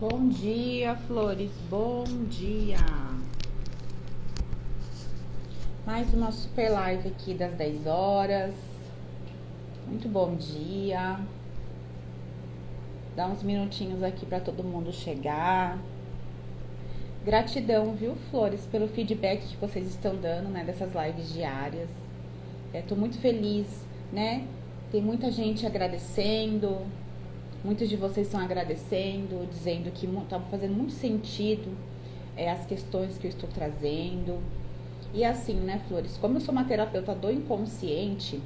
Bom dia, flores, bom dia! Mais uma super live aqui das 10 horas. Muito bom dia. Dá uns minutinhos aqui para todo mundo chegar. Gratidão, viu, flores, pelo feedback que vocês estão dando, né, dessas lives diárias. Tô muito feliz, né? Tem muita gente agradecendo. Muitos de vocês estão agradecendo, dizendo que está fazendo muito sentido as questões que eu estou trazendo. E assim, né, flores, como eu sou uma terapeuta do inconsciente,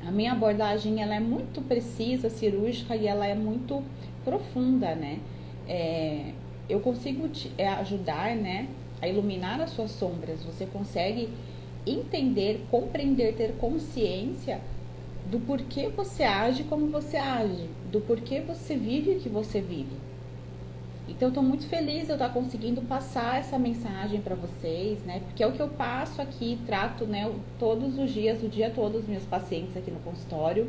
a minha abordagem ela é muito precisa, cirúrgica e ela é muito profunda, né? Eu consigo te ajudar, né, a iluminar as suas sombras. Você consegue entender, compreender, ter consciência do porquê você age como você age, do porquê você vive o que você vive. Então, eu tô muito feliz eu estar conseguindo passar essa mensagem para vocês, né? Porque é o que eu passo aqui, trato, né, todos os dias, o dia todo, os meus pacientes aqui no consultório.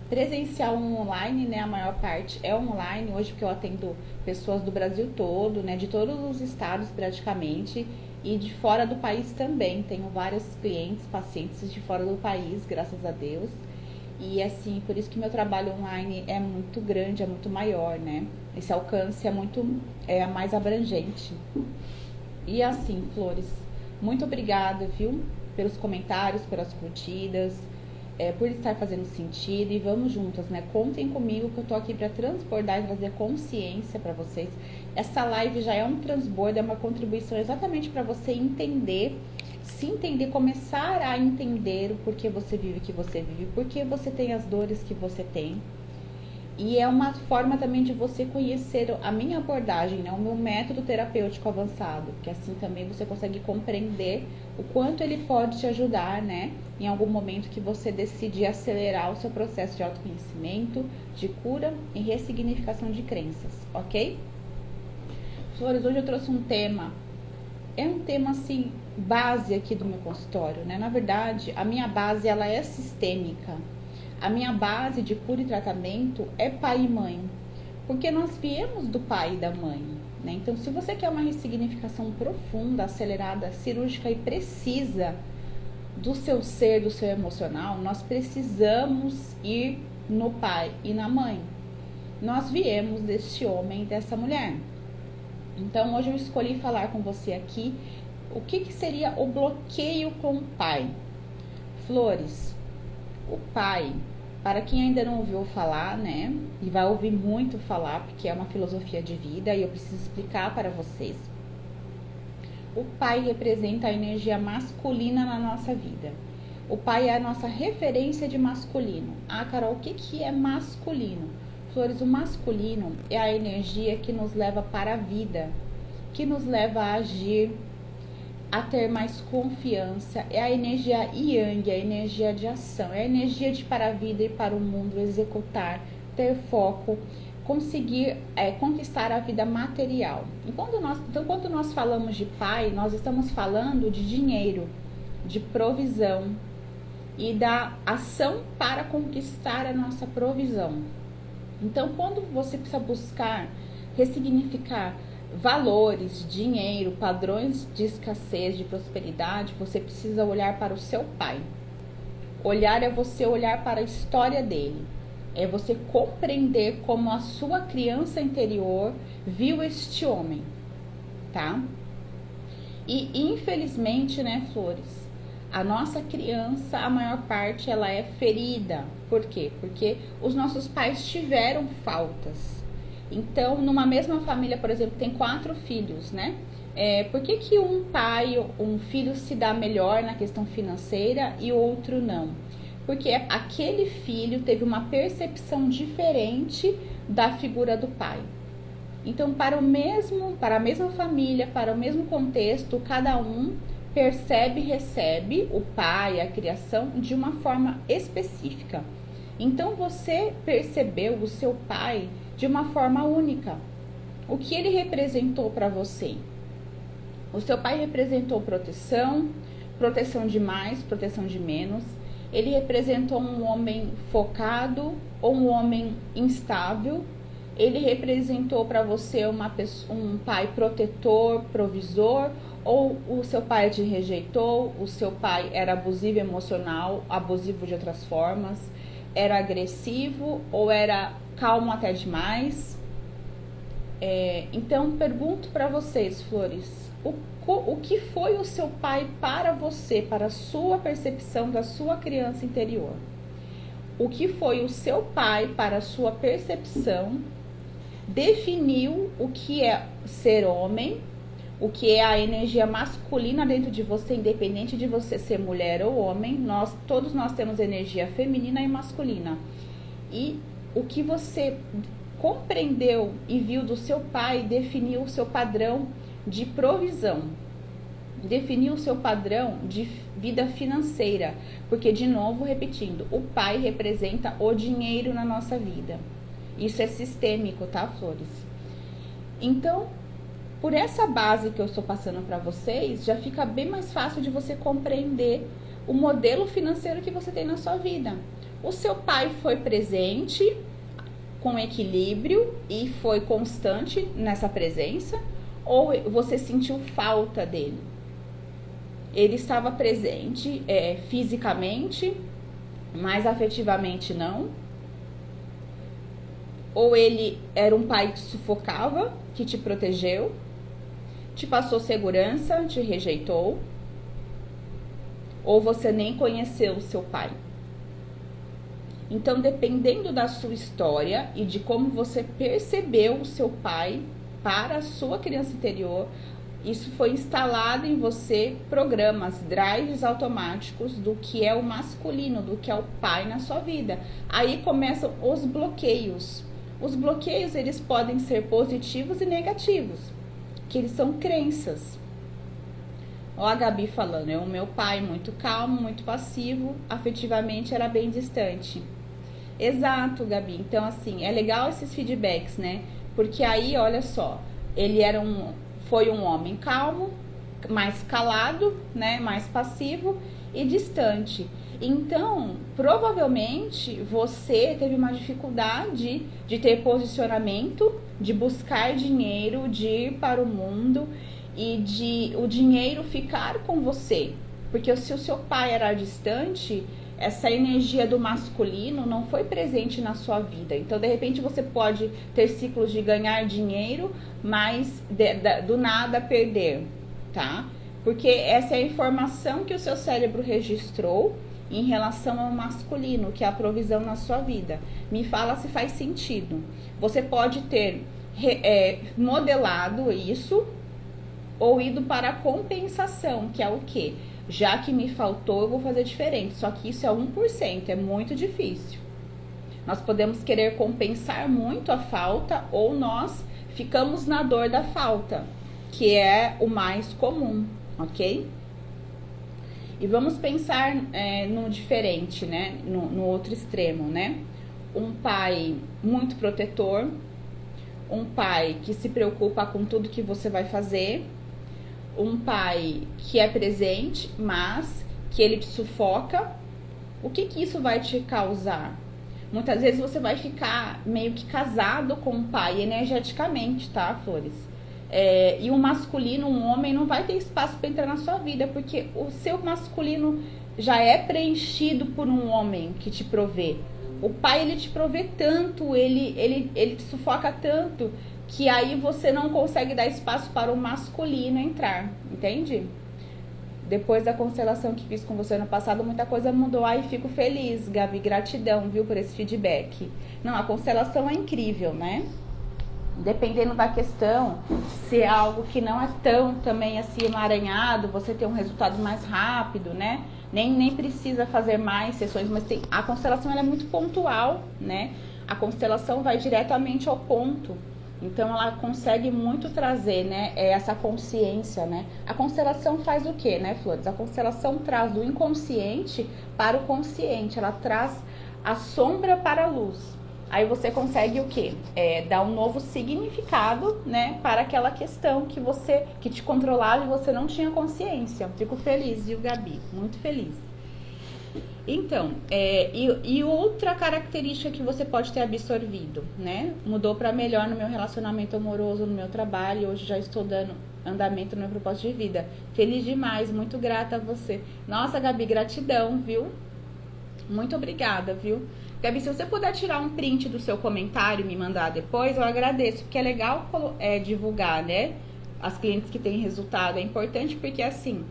Presencial online, né? A maior parte é online, hoje porque eu atendo pessoas do Brasil todo, né? De todos os estados praticamente, e de fora do país também. Tenho vários clientes, pacientes de fora do país, graças a Deus. E assim, por isso que meu trabalho online é muito grande, é muito maior, né? Esse alcance é mais abrangente. E assim, flores, muito obrigada, viu? Pelos comentários, pelas curtidas, por estar fazendo sentido. E vamos juntas, né? Contem comigo que eu tô aqui para transbordar e trazer consciência para vocês. Essa live já é um transbordo, é uma contribuição exatamente para você entender, se entender, começar a entender o porquê você vive o que você vive, porquê você tem as dores que você tem. E é uma forma também de você conhecer a minha abordagem, né? O meu método terapêutico avançado, que assim também você consegue compreender o quanto ele pode te ajudar, né? Em algum momento que você decidir acelerar o seu processo de autoconhecimento, de cura e ressignificação de crenças, ok? Flores, hoje eu trouxe um tema, é um tema assim, base aqui do meu consultório, né? Na verdade, a minha base ela é sistêmica. A minha base de cura e tratamento é pai e mãe, porque nós viemos do pai e da mãe, né? Então, se você quer uma ressignificação profunda, acelerada, cirúrgica e precisa do seu ser, do seu emocional, nós precisamos ir no pai e na mãe. Nós viemos deste homem e dessa mulher. Então, hoje eu escolhi falar com você aqui o que seria o bloqueio com o pai. Flores, o pai, para quem ainda não ouviu falar, né, e vai ouvir muito falar, porque é uma filosofia de vida e eu preciso explicar para vocês. O pai representa a energia masculina na nossa vida. O pai é a nossa referência de masculino. Ah, Carol, o que é masculino? Flores, o masculino é a energia que nos leva para a vida, que nos leva a agir, a ter mais confiança. É a energia yang, a energia de ação, é a energia de ir para a vida e para o mundo, executar, ter foco, conseguir conquistar a vida material. Então, quando nós falamos de pai, nós estamos falando de dinheiro, de provisão e da ação para conquistar a nossa provisão. Então, quando você precisa buscar ressignificar valores, dinheiro, padrões de escassez, de prosperidade, você precisa olhar para o seu pai. Olhar é você olhar para a história dele. É você compreender como a sua criança interior viu este homem, tá? E infelizmente, né, flores, a nossa criança, a maior parte, ela é ferida. Por quê? Porque os nossos pais tiveram faltas. Então, numa mesma família, por exemplo, tem 4 filhos, né? Por que um filho se dá melhor na questão financeira e o outro não? Porque aquele filho teve uma percepção diferente da figura do pai. Então, para a mesma família, para o mesmo contexto, cada um percebe e recebe o pai, a criação, de uma forma específica. Então, você percebeu o seu pai de uma forma única. O que ele representou para você? O seu pai representou proteção, proteção de mais, proteção de menos. Ele representou um homem focado ou um homem instável. ele representou para você um pai protetor, provisor, ou o seu pai te rejeitou, o seu pai era abusivo emocional, abusivo de outras formas, era agressivo ou era calmo até demais? Então, pergunto para vocês, flores, o que foi o seu pai para você, para a sua percepção da sua criança interior? O que foi o seu pai para a sua percepção? Definiu o que é ser homem, o que é a energia masculina dentro de você, independente de você ser mulher ou homem. Todos nós temos energia feminina e masculina. E o que você compreendeu e viu do seu pai definiu o seu padrão de provisão, definiu o seu padrão de vida financeira, porque, de novo, repetindo, o pai representa o dinheiro na nossa vida. Isso é sistêmico, tá, flores? Então, por essa base que eu estou passando para vocês, já fica bem mais fácil de você compreender o modelo financeiro que você tem na sua vida. O seu pai foi presente com equilíbrio e foi constante nessa presença, ou você sentiu falta dele? Ele estava presente fisicamente, mas afetivamente não? Ou ele era um pai que sufocava, que te protegeu, te passou segurança, te rejeitou? Ou você nem conheceu o seu pai? Então, dependendo da sua história e de como você percebeu o seu pai para a sua criança interior, isso foi instalado em você programas, drives automáticos do que é o masculino, do que é o pai na sua vida. Aí começam os bloqueios. Os bloqueios, eles podem ser positivos e negativos, que eles são crenças. Ó, a Gabi falando, o meu pai muito calmo, muito passivo, afetivamente era bem distante. Exato, Gabi. Então, assim, é legal esses feedbacks, né? Porque aí, olha só, ele foi um homem calmo, mais calado, né? Mais passivo e distante. Então, provavelmente, você teve uma dificuldade de ter posicionamento, de buscar dinheiro, de ir para o mundo e de o dinheiro ficar com você. Porque se o seu pai era distante, essa energia do masculino não foi presente na sua vida. Então, de repente, você pode ter ciclos de ganhar dinheiro, mas do nada perder, tá? Porque essa é a informação que o seu cérebro registrou em relação ao masculino, que é a provisão na sua vida. Me fala se faz sentido. Você pode ter modelado isso ou ido para a compensação, que é o quê? Já que me faltou, eu vou fazer diferente. Só que isso é 1%, é muito difícil. Nós podemos querer compensar muito a falta ou nós ficamos na dor da falta, que é o mais comum, ok? E vamos pensar no diferente, né? No outro extremo, né? Um pai muito protetor, um pai que se preocupa com tudo que você vai fazer, um pai que é presente, mas que ele te sufoca. O que isso vai te causar? Muitas vezes você vai ficar meio que casado com o pai energeticamente, tá, flores? E um masculino, um homem, não vai ter espaço para entrar na sua vida, porque o seu masculino já é preenchido por um homem que te provê. O pai, ele te provê tanto, ele te sufoca tanto, que aí você não consegue dar espaço para o masculino entrar, entende? Depois da constelação que fiz com você no passado, muita coisa mudou. Ai, fico feliz, Gabi, gratidão, viu, por esse feedback. Não, a constelação é incrível, né? Dependendo da questão, se é algo que não é tão também assim emaranhado, você tem um resultado mais rápido, né? Nem precisa fazer mais sessões, mas a constelação ela é muito pontual, né? A constelação vai diretamente ao ponto. Então, ela consegue muito trazer, né, essa consciência, né? A constelação faz o quê, né, Flores? A constelação traz do inconsciente para o consciente. Ela traz a sombra para a luz. Aí você consegue o quê? Dar um novo significado, né, para aquela questão que te controlava e você não tinha consciência. Fico feliz, viu, Gabi? Muito feliz. Então, e outra característica que você pode ter absorvido, né? Mudou para melhor no meu relacionamento amoroso, no meu trabalho. Hoje já estou dando andamento no meu propósito de vida. Feliz demais, muito grata a você. Nossa, Gabi, gratidão, viu? Muito obrigada, viu? Gabi, se você puder tirar um print do seu comentário e me mandar depois, eu agradeço, porque é legal divulgar, né? As clientes que têm resultado. É importante porque, assim,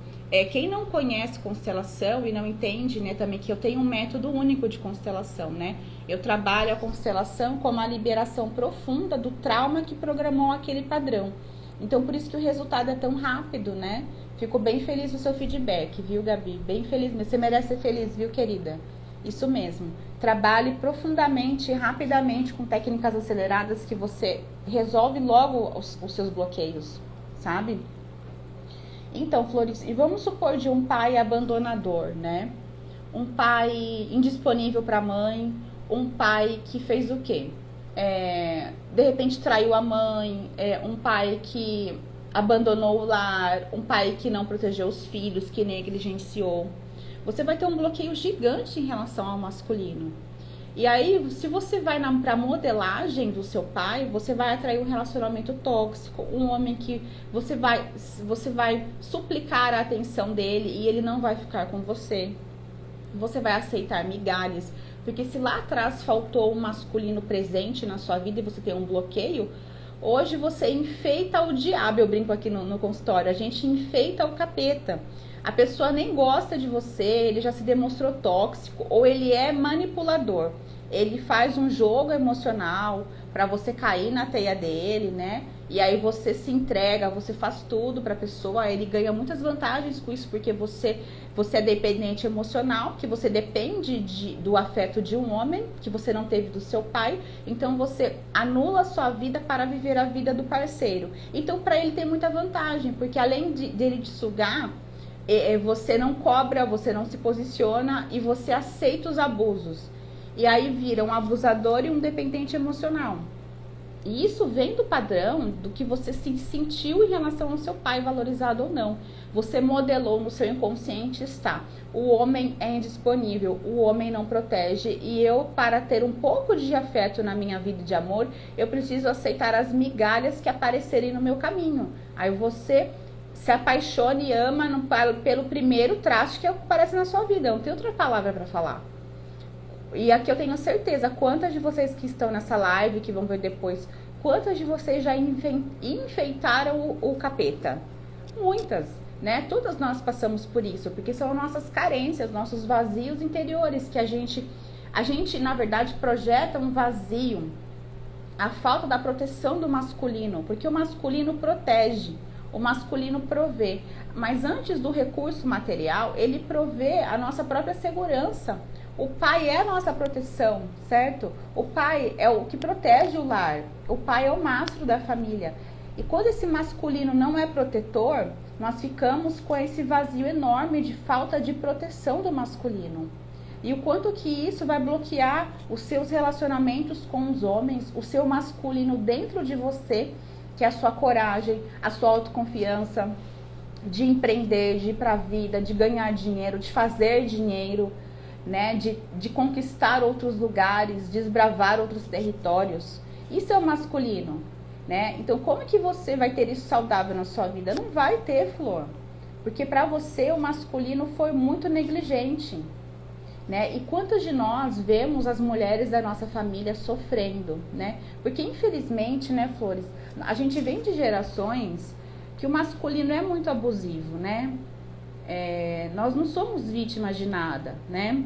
quem não conhece constelação e não entende, né, também que eu tenho um método único de constelação, né? Eu trabalho a constelação como a liberação profunda do trauma que programou aquele padrão. Então, por isso que o resultado é tão rápido, né? Fico bem feliz do seu feedback, viu, Gabi? Bem feliz. Você merece ser feliz, viu, querida? Isso mesmo. Trabalhe profundamente e rapidamente com técnicas aceleradas que você resolve logo os seus bloqueios, sabe? Então, Flores, e vamos supor de um pai abandonador, né? Um pai indisponível para a mãe, um pai que fez o quê? De repente traiu a mãe, um pai que abandonou o lar, um pai que não protegeu os filhos, que negligenciou. Você vai ter um bloqueio gigante em relação ao masculino. E aí, se você vai para a modelagem do seu pai, você vai atrair um relacionamento tóxico, um homem que você vai suplicar a atenção dele e ele não vai ficar com você. Você vai aceitar migalhas, porque se lá atrás faltou um masculino presente na sua vida e você tem um bloqueio, hoje você enfeita o diabo. Eu brinco aqui no consultório, a gente enfeita o capeta. A pessoa nem gosta de você, ele já se demonstrou tóxico ou ele é manipulador. Ele faz um jogo emocional para você cair na teia dele, né? E aí você se entrega, você faz tudo para a pessoa, ele ganha muitas vantagens com isso, porque você é dependente emocional, que você depende do afeto de um homem, que você não teve do seu pai, então você anula a sua vida para viver a vida do parceiro. Então para ele tem muita vantagem, porque além dele te sugar, você não cobra, você não se posiciona e você aceita os abusos. E aí vira um abusador e um dependente emocional. E isso vem do padrão do que você se sentiu em relação ao seu pai, valorizado ou não. Você modelou no seu inconsciente, está. O homem é indisponível, o homem não protege. E eu, para ter um pouco de afeto na minha vida de amor, eu preciso aceitar as migalhas que aparecerem no meu caminho. Aí você se apaixona e ama pelo primeiro traço que aparece na sua vida. Não tem outra palavra para falar. E aqui eu tenho certeza, quantas de vocês que estão nessa live, que vão ver depois, quantas de vocês já enfeitaram o capeta? Muitas, né? Todas nós passamos por isso, porque são nossas carências, nossos vazios interiores, que a gente na verdade, projeta um vazio, a falta da proteção do masculino, porque o masculino protege, o masculino provê, mas antes do recurso material, ele provê a nossa própria segurança. O pai é a nossa proteção, certo? O pai é o que protege o lar. O pai é o mastro da família. E quando esse masculino não é protetor, nós ficamos com esse vazio enorme de falta de proteção do masculino. E o quanto que isso vai bloquear os seus relacionamentos com os homens, o seu masculino dentro de você, que é a sua coragem, a sua autoconfiança, de empreender, de ir para a vida, de ganhar dinheiro, de fazer dinheiro, né, de conquistar outros lugares, desbravar outros territórios. Isso é o masculino, né? Então, como que você vai ter isso saudável na sua vida? Não vai ter, Flor. Porque para você o masculino foi muito negligente, né? E quantos de nós vemos as mulheres da nossa família sofrendo, né? Porque infelizmente, né, Flores, a gente vem de gerações que o masculino é muito abusivo, né? Nós não somos vítimas de nada, né?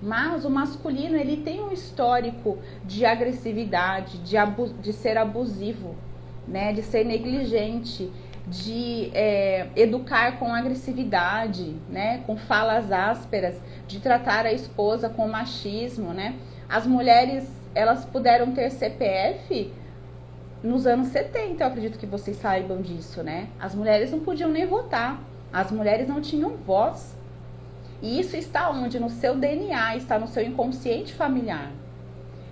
Mas o masculino, ele tem um histórico de agressividade, de ser abusivo, né? De ser negligente, de educar com agressividade, né? Com falas ásperas, de tratar a esposa com machismo, né? As mulheres, elas puderam ter CPF nos anos 70, eu acredito que vocês saibam disso, né? As mulheres não podiam nem votar. As mulheres não tinham voz. E isso está onde? No seu DNA, está no seu inconsciente familiar.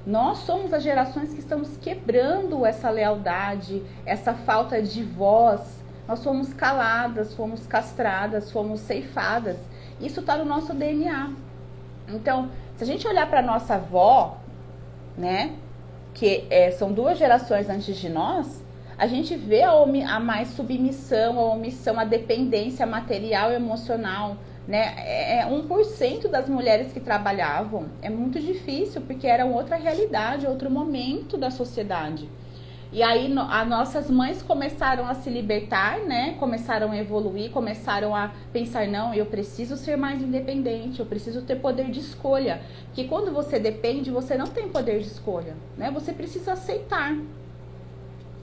Nós somos as gerações que estamos quebrando essa lealdade, essa falta de voz. Nós fomos caladas, fomos castradas, fomos ceifadas. Isso está no nosso DNA. Então, se a gente olhar para nossa avó, né, que são 2 gerações antes de nós, a gente vê a mais submissão, a omissão, a dependência material e emocional, né? 1% das mulheres que trabalhavam. É muito difícil, porque era outra realidade, outro momento da sociedade. E aí as nossas mães começaram a se libertar, né? Começaram a evoluir, começaram a pensar, não, eu preciso ser mais independente, eu preciso ter poder de escolha. Porque quando você depende, você não tem poder de escolha, né? Você precisa aceitar.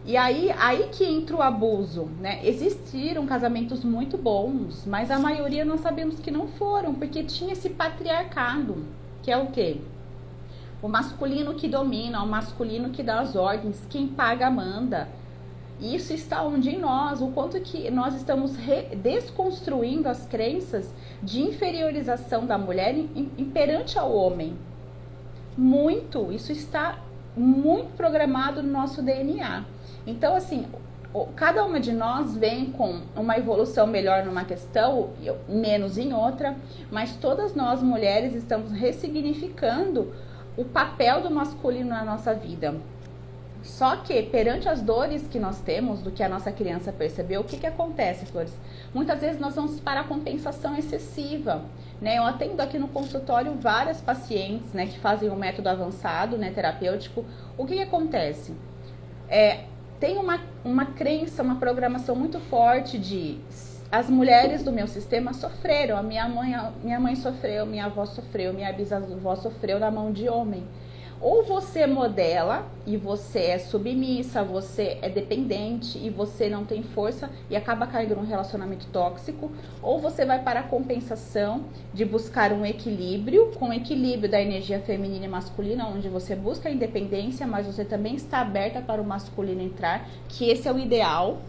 E aí que entra o abuso, né? Existiram casamentos muito bons, mas a maioria nós sabemos que não foram, porque tinha esse patriarcado, que é o quê? O masculino que domina, o masculino que dá as ordens, quem paga manda. Isso está onde em nós, o quanto que nós estamos desconstruindo as crenças de inferiorização da mulher perante ao homem. Muito, isso está muito programado no nosso DNA. Então, assim, cada uma de nós vem com uma evolução melhor numa questão, menos em outra, mas todas nós mulheres estamos ressignificando o papel do masculino na nossa vida. Só que, perante as dores que nós temos, do que a nossa criança percebeu, o que acontece, Flores? Muitas vezes nós vamos para a compensação excessiva, né? Eu atendo aqui no consultório várias pacientes, né, que fazem um método avançado, né, terapêutico. O que acontece? Tem uma crença, uma programação muito forte de... As mulheres do meu sistema sofreram, a minha mãe sofreu, minha avó sofreu, minha bisavó sofreu na mão de homem. Ou você modela e você é submissa, você é dependente e você não tem força e acaba caindo num relacionamento tóxico, ou você vai para a compensação de buscar um equilíbrio, com o equilíbrio da energia feminina e masculina, onde você busca a independência, mas você também está aberta para o masculino entrar, que esse é o ideal.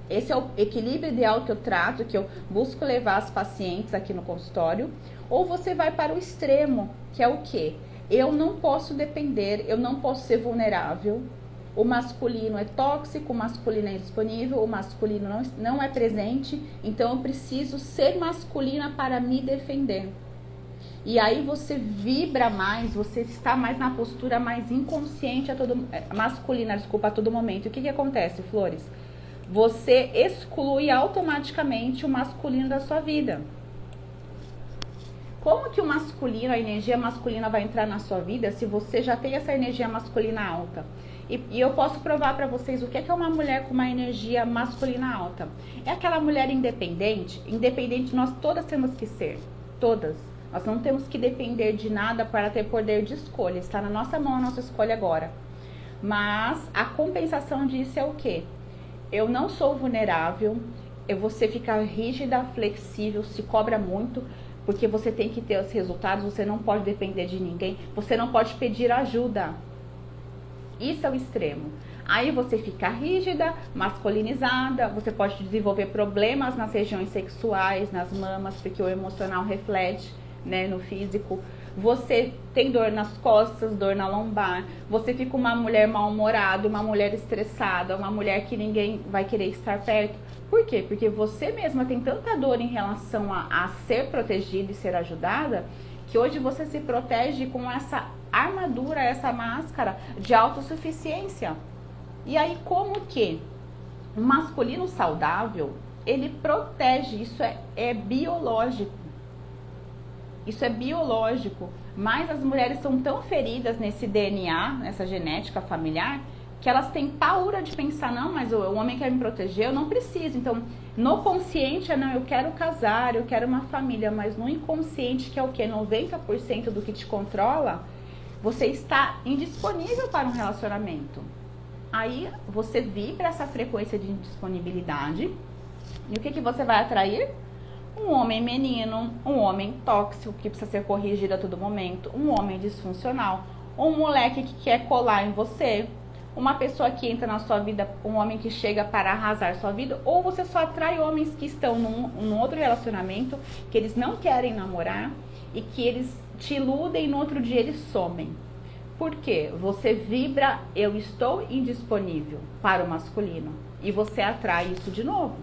Esse é o equilíbrio ideal que eu trato, que eu busco levar as pacientes aqui no consultório. Ou você vai para o extremo, que é o quê? Eu não posso depender, eu não posso ser vulnerável. O masculino é tóxico, o masculino é indisponível, o masculino não é presente. Então eu preciso ser masculina para me defender. E aí você vibra mais, você está mais na postura mais inconsciente, masculina, a todo momento. E o que acontece, Flores? Você exclui automaticamente o masculino da sua vida. Como que o masculino, a energia masculina vai entrar na sua vida se você já tem essa energia masculina alta? E eu posso provar para vocês o que é uma mulher com uma energia masculina alta. É aquela mulher independente. Independente nós todas temos que ser. Todas. Nós não temos que depender de nada para ter poder de escolha. Está na nossa mão a nossa escolha agora. Mas a compensação disso é o quê? Eu não sou vulnerável, você fica rígida, flexível, se cobra muito, porque você tem que ter os resultados, você não pode depender de ninguém, você não pode pedir ajuda. Isso é o extremo. Aí você fica rígida, masculinizada, você pode desenvolver problemas nas regiões sexuais, nas mamas, porque o emocional reflete, né, no físico. Você tem dor nas costas, dor na lombar, você fica uma mulher mal-humorada, uma mulher estressada, uma mulher que ninguém vai querer estar perto. Por quê? Porque você mesma tem tanta dor em relação a ser protegida e ser ajudada, que hoje você se protege com essa armadura, essa máscara de autossuficiência. E aí como que o masculino saudável, ele protege, isso é biológico. Isso é biológico, mas as mulheres são tão feridas nesse DNA, nessa genética familiar, que elas têm paura de pensar, não, mas o homem quer me proteger, eu não preciso. Então, no consciente não, eu quero casar, eu quero uma família, mas no inconsciente, que é o quê? 90% do que te controla, você está indisponível para um relacionamento. Aí, você vibra essa frequência de indisponibilidade, e o que você vai atrair? Um homem menino, um homem tóxico que precisa ser corrigido a todo momento, um homem disfuncional, um moleque que quer colar em você, uma pessoa que entra na sua vida, um homem que chega para arrasar sua vida, ou você só atrai homens que estão num outro relacionamento, que eles não querem namorar e que eles te iludem e no outro dia eles somem. Por quê? Você vibra, eu estou indisponível para o masculino e você atrai isso de novo.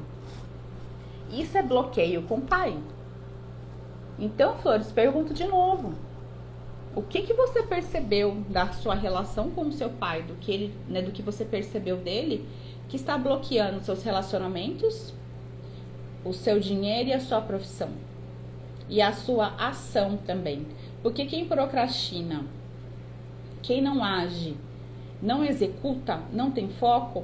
Isso é bloqueio com o pai. Então, Flores, pergunto de novo. O que você percebeu da sua relação com o seu pai, do que ele, né, do que você percebeu dele, que está bloqueando os seus relacionamentos, o seu dinheiro e a sua profissão? E a sua ação também. Porque quem procrastina, quem não age, não executa, não tem foco,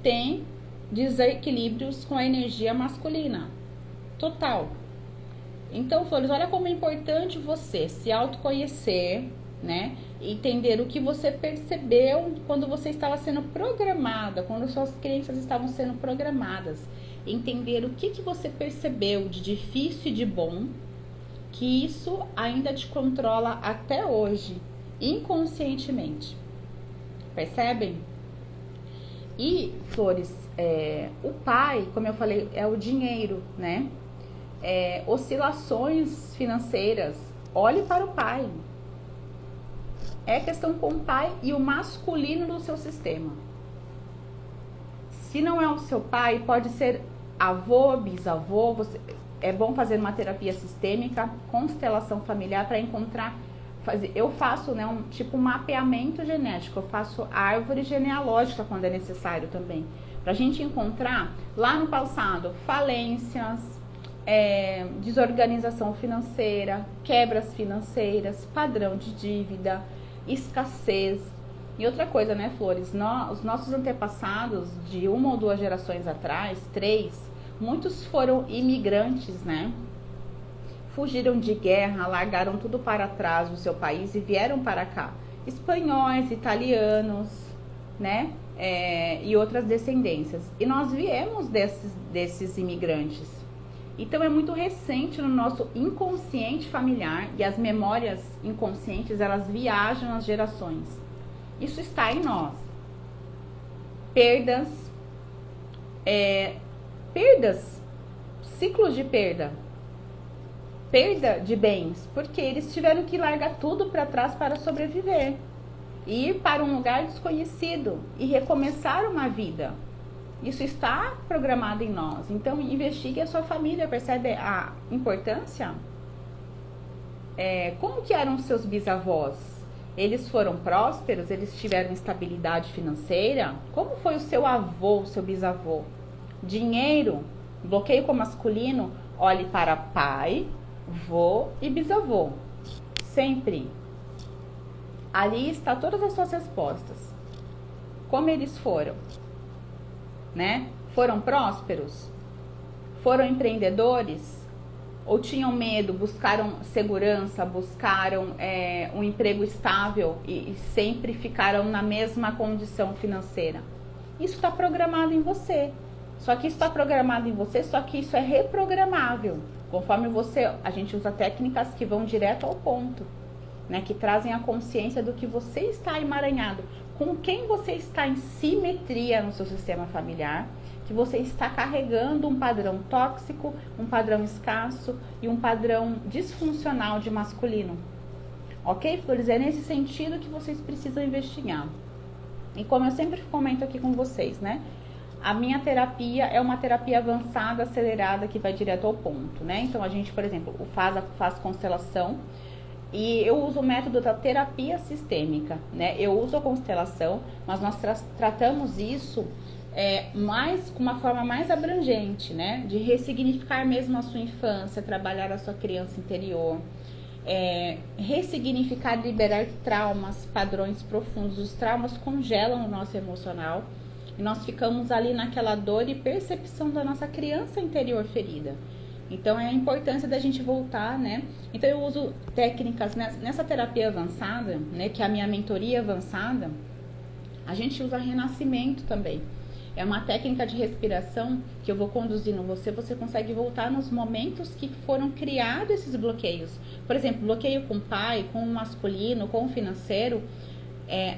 tem desequilíbrios com a energia masculina. Total. Então, Flores, olha como é importante você se autoconhecer, né? Entender o que você percebeu quando você estava sendo programada, quando suas crenças estavam sendo programadas. Entender o que você percebeu de difícil e de bom, que isso ainda te controla até hoje, inconscientemente. Percebem? E, Flores, o pai, como eu falei, é o dinheiro, né? Oscilações financeiras, olhe para o pai. É questão com o pai e o masculino do seu sistema. Se não é o seu pai, pode ser avô, bisavô. É bom fazer uma terapia sistêmica, constelação familiar para encontrar. Eu faço, né, um mapeamento genético. Eu faço árvore genealógica quando é necessário também, para a gente encontrar lá no passado falências, desorganização financeira, quebras financeiras, padrão de dívida, escassez. E outra coisa, né, Flores? Os nossos antepassados, de 1 ou 2 gerações atrás, 3, muitos foram imigrantes, né? Fugiram de guerra, largaram tudo para trás do seu país e vieram para cá. Espanhóis, italianos, né? E outras descendências. E nós viemos desses imigrantes. Então é muito recente no nosso inconsciente familiar, e as memórias inconscientes, elas viajam as gerações. Isso está em nós. Perdas, ciclos de perda de bens, porque eles tiveram que largar tudo para trás para sobreviver, e ir para um lugar desconhecido e recomeçar uma vida. Isso está programado em nós. Então, investigue a sua família. Percebe a importância? Como que eram os seus bisavós? Eles foram prósperos? Eles tiveram estabilidade financeira? Como foi o seu avô, o seu bisavô? Dinheiro? Bloqueio com masculino? Olhe para pai, vô e bisavô. Sempre. Ali está todas as suas respostas. Como eles foram? Né? Foram prósperos? Foram empreendedores? Ou tinham medo, buscaram segurança, buscaram um emprego estável e sempre ficaram na mesma condição financeira? Isso está programado em você. Só que isso está programado em você, só que isso é reprogramável. Conforme a gente usa técnicas que vão direto ao ponto, né? Que trazem a consciência do que você está emaranhado, com quem você está em simetria no seu sistema familiar, que você está carregando um padrão tóxico, um padrão escasso e um padrão disfuncional de masculino. Ok, Flores? É nesse sentido que vocês precisam investigar. E como eu sempre comento aqui com vocês, né? A minha terapia é uma terapia avançada, acelerada, que vai direto ao ponto, né? Então, a gente, por exemplo, faz constelação. E eu uso o método da terapia sistêmica, né? Eu uso a constelação, mas nós tratamos isso com uma forma mais abrangente, né? De ressignificar mesmo a sua infância, trabalhar a sua criança interior, ressignificar, liberar traumas, padrões profundos. Os traumas congelam o nosso emocional e nós ficamos ali naquela dor e percepção da nossa criança interior ferida. Então, é a importância da gente voltar, né? Então, eu uso técnicas nessa terapia avançada, né? Que é a minha mentoria avançada. A gente usa renascimento também. É uma técnica de respiração que eu vou conduzindo você. Você consegue voltar nos momentos que foram criados esses bloqueios. Por exemplo, bloqueio com o pai, com o masculino, com o financeiro.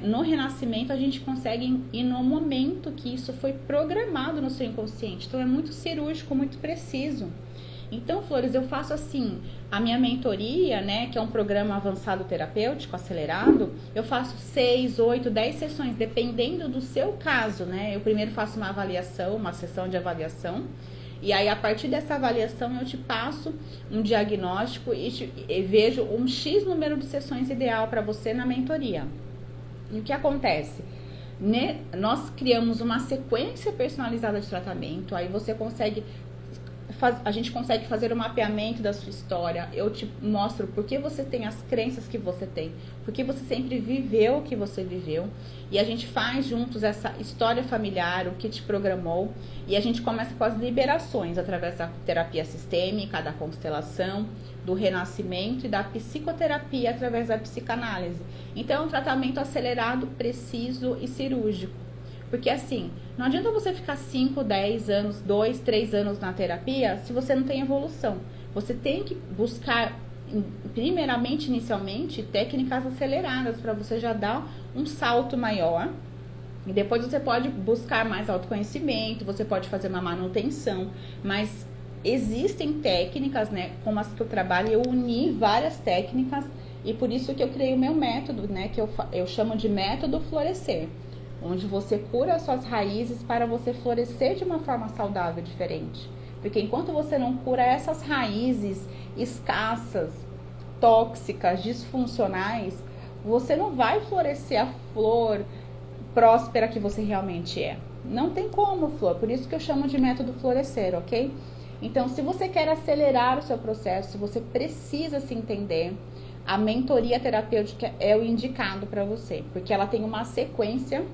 No renascimento, a gente consegue ir no momento que isso foi programado no seu inconsciente. Então, é muito cirúrgico, muito preciso. Então, Flores, eu faço assim, a minha mentoria, né, que é um programa avançado terapêutico, acelerado, eu faço 6, 8, 10 sessões, dependendo do seu caso, né? Eu primeiro faço uma avaliação, uma sessão de avaliação, E aí, a partir dessa avaliação, eu te passo um diagnóstico e vejo um X número de sessões ideal para você na mentoria. E o que acontece? Nós criamos uma sequência personalizada de tratamento, aí você consegue... A gente consegue fazer o mapeamento da sua história. Eu te mostro por que você tem as crenças que você tem, porque você sempre viveu o que você viveu. E a gente faz juntos essa história familiar, o que te programou. E a gente começa com as liberações através da terapia sistêmica, da constelação, do renascimento e da psicoterapia através da psicanálise. Então é um tratamento acelerado, preciso e cirúrgico. Porque assim, não adianta você ficar 5, 10 anos, 2, 3 anos na terapia se você não tem evolução. Você tem que buscar, primeiramente, inicialmente, técnicas aceleradas para você já dar um salto maior. E depois você pode buscar mais autoconhecimento, você pode fazer uma manutenção. Mas existem técnicas, né, como as que eu trabalho, eu uni várias técnicas e por isso que eu criei o meu método, né, que eu chamo de método florescer. Onde você cura as suas raízes para você florescer de uma forma saudável, diferente. Porque enquanto você não cura essas raízes escassas, tóxicas, disfuncionais, você não vai florescer a flor próspera que você realmente é. Não tem como, flor. Por isso que eu chamo de método florescer, ok? Então, se você quer acelerar o seu processo, se você precisa se entender, a mentoria terapêutica é o indicado para você. Porque ela tem uma sequência...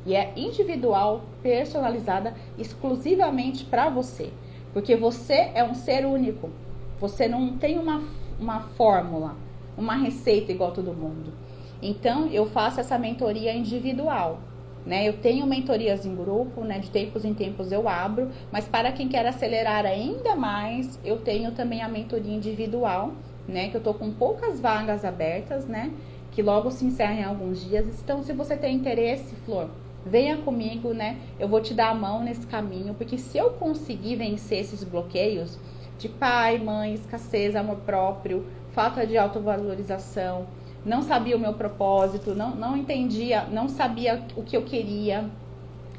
E é individual, personalizada, exclusivamente para você. Porque você é um ser único. Você não tem uma fórmula, uma receita igual todo mundo. Então, eu faço essa mentoria individual. Né? Eu tenho mentorias em grupo, né? De tempos em tempos eu abro. Mas para quem quer acelerar ainda mais, eu tenho também a mentoria individual. Né? Que eu tô com poucas vagas abertas, né? Que logo se encerra em alguns dias. Então, se você tem interesse, Flor... Venha comigo, né? Eu vou te dar a mão nesse caminho, porque se eu conseguir vencer esses bloqueios de pai, mãe, escassez, amor próprio, falta de autovalorização, não sabia o meu propósito, não entendia, não sabia o que eu queria,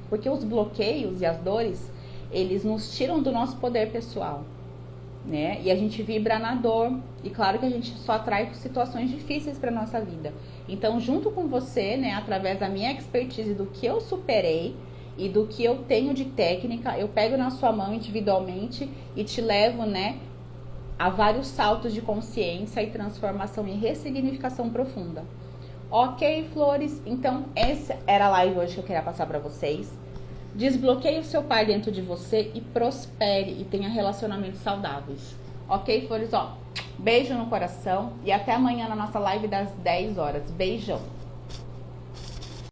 porque os bloqueios e as dores, eles nos tiram do nosso poder pessoal, né? E a gente vibra na dor, e claro que a gente só atrai situações difíceis para nossa vida. Então, junto com você, né, através da minha expertise, do que eu superei e do que eu tenho de técnica, eu pego na sua mão individualmente e te levo, né, a vários saltos de consciência e transformação e ressignificação profunda. Ok, flores? Então, essa era a live hoje que eu queria passar para vocês. Desbloqueie o seu pai dentro de você e prospere e tenha relacionamentos saudáveis. Ok, flores? Ó, beijo no coração e até amanhã na nossa live das 10 horas. Beijão!